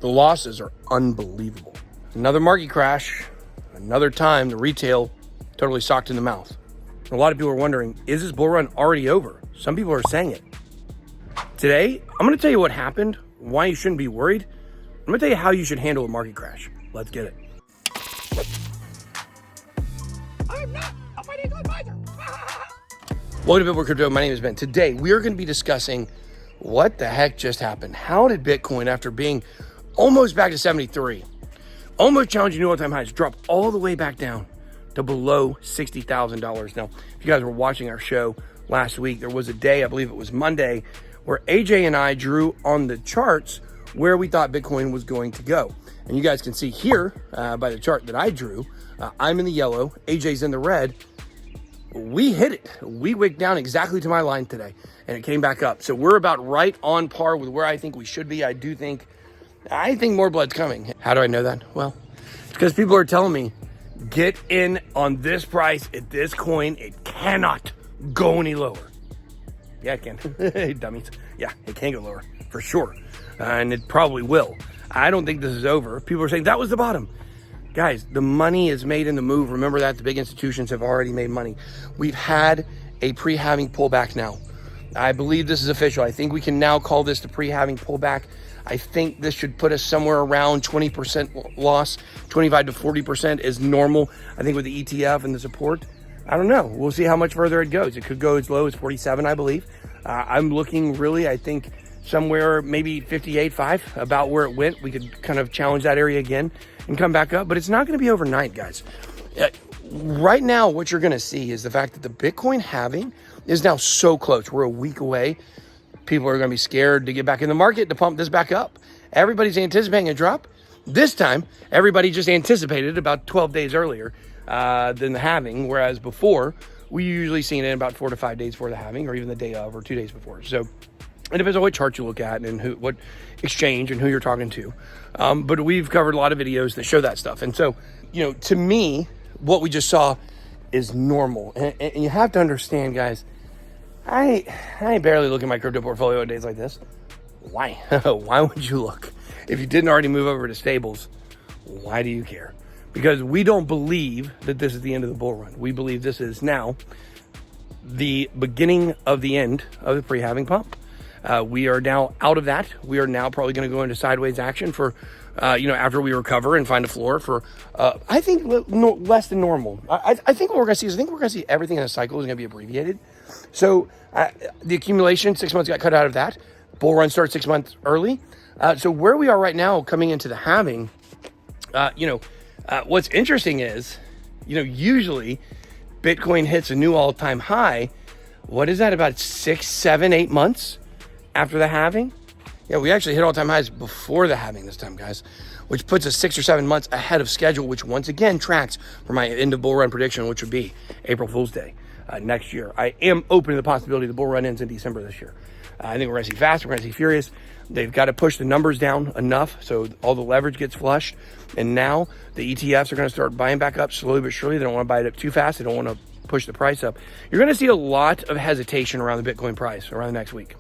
The losses are unbelievable. Another market crash, another time the retail totally socked in the mouth. A lot of people are wondering, is this bull run already over? Some people are saying it. Today, I'm gonna tell you what happened, why you shouldn't be worried. I'm gonna tell you how you should handle a market crash. Let's get it. I'm not a financial advisor. Welcome to Billboard Crypto. My name is Ben. Today, we are going to be discussing what the heck just happened. How did Bitcoin, after being almost back to 73, almost challenging new all-time highs, drop all the way back down to below $60,000? Now, if you guys were watching our show last week, there was a day, I believe it was Monday, where AJ and I drew on the charts where we thought Bitcoin was going to go. And you guys can see here by the chart that I drew, I'm in the yellow, AJ's in the red. We hit it. We wicked down exactly to my line today, and it came back up. So we're about right on par with where I think we should be. I think more blood's coming. How do I know that? Well, it's because people are telling me, get in on this price at this coin. It cannot go any lower. Yeah, it can. Hey, dummies. Yeah, it can go lower for sure. And it probably will. I don't think this is over. People are saying that was the bottom. Guys, the money is made in the move. Remember that. The big institutions have already made money. We've had a pre-halving pullback now. I believe this is official. I think we can now call this the pre-halving pullback. I think this should put us somewhere around 20% loss. 25 to 40% is normal. I think with the ETF and the support, I don't know. We'll see how much further it goes. It could go as low as 47, I believe. I'm looking really, I think, somewhere maybe 58.5, about where it went. We could kind of challenge that area again and come back up, but it's not going to be overnight, guys. Right now, what you're going to see is the fact that the Bitcoin halving is now so close. We're a week away. People are going to be scared to get back in the market to pump this back up. Everybody's anticipating a drop. This time, everybody just anticipated about 12 days earlier than the halving, whereas before, we usually seen it in about 4 to 5 days before the halving, or even the day of, or 2 days before. So it depends on what chart you look at and what exchange and who you're talking to. But we've covered a lot of videos that show that stuff. And so, to me, what we just saw is normal. And you have to understand, guys, I barely look at my crypto portfolio on days like this. Why? Why would you look? If you didn't already move over to stables, why do you care? Because we don't believe that this is the end of the bull run. We believe this is now the beginning of the end of the pre-halving pump. We are now out of that. We are now probably going to go into sideways action for, after we recover and find a floor for, I think, less than normal. I think what we're going to see everything in a cycle is going to be abbreviated. So the accumulation, 6 months got cut out of that. Bull run starts 6 months early. So where we are right now coming into the halving, what's interesting is, usually Bitcoin hits a new all-time high. What is that, about 6, 7, 8 months after the halving? Yeah, we actually hit all-time highs before the halving this time, guys, which puts us 6 or 7 months ahead of schedule, which once again tracks for my end of bull run prediction, which would be April Fool's Day next year. I am open to the possibility the bull run ends in December this year. I think we're going to see fast, we're going to see furious. They've got to push the numbers down enough so all the leverage gets flushed. And now the ETFs are going to start buying back up slowly but surely. They don't want to buy it up too fast. They don't want to push the price up. You're going to see a lot of hesitation around the Bitcoin price around the next week,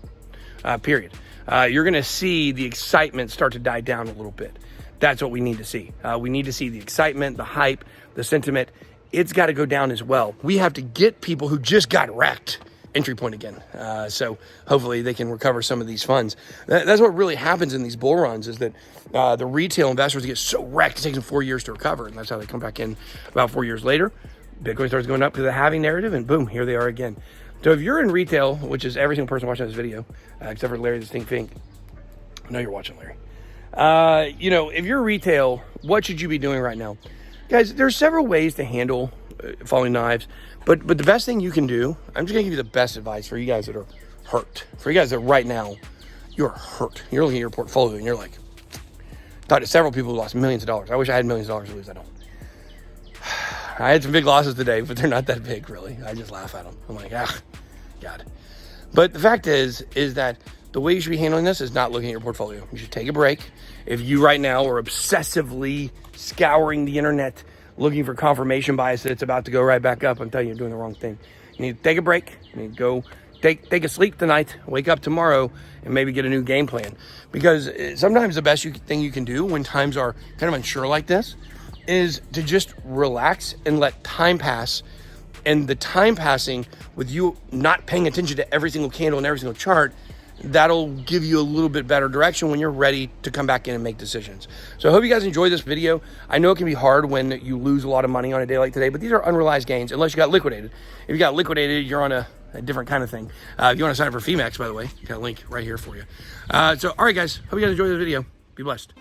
period. You're going to see the excitement start to die down a little bit. That's what we need to see. We need to see the excitement, the hype, the sentiment. It's got to go down as well. We have to get people who just got wrecked entry point again. So hopefully they can recover some of these funds. That's what really happens in these bull runs, is that the retail investors get so wrecked, it takes them 4 years to recover. And that's how they come back in about 4 years later. Bitcoin starts going up to the halving narrative, and boom, here they are again. So if you're in retail, which is every single person watching this video, except for Larry the Stink Fink. I know you're watching, Larry. If you're retail, what should you be doing right now? Guys, there's several ways to handle falling knives, but the best thing you can do, I'm just gonna give you the best advice for you guys that are hurt. For you guys that right now, you're hurt. You're looking at your portfolio and you're like, talked to several people who lost millions of dollars. I wish I had millions of dollars to lose. I don't. I had some big losses today, but they're not that big, really. I just laugh at them. I'm like, God. But the fact is that the way you should be handling this is not looking at your portfolio. You should take a break. If you right now are obsessively scouring the internet, looking for confirmation bias that it's about to go right back up, I'm telling you, you're doing the wrong thing. You need to take a break. You need to go take a sleep tonight, wake up tomorrow, and maybe get a new game plan. Because sometimes the best thing you can do when times are kind of unsure like this is to just relax and let time pass. And the time passing with you not paying attention to every single candle and every single chart, that'll give you a little bit better direction when you're ready to come back in and make decisions. So I hope you guys enjoyed this video. I know it can be hard when you lose a lot of money on a day like today, but these are unrealized gains unless you got liquidated. If you got liquidated, you're on a different kind of thing. If you want to sign up for Phemex, by the way, got a link right here for you. So, all right, guys, hope you guys enjoyed this video. Be blessed.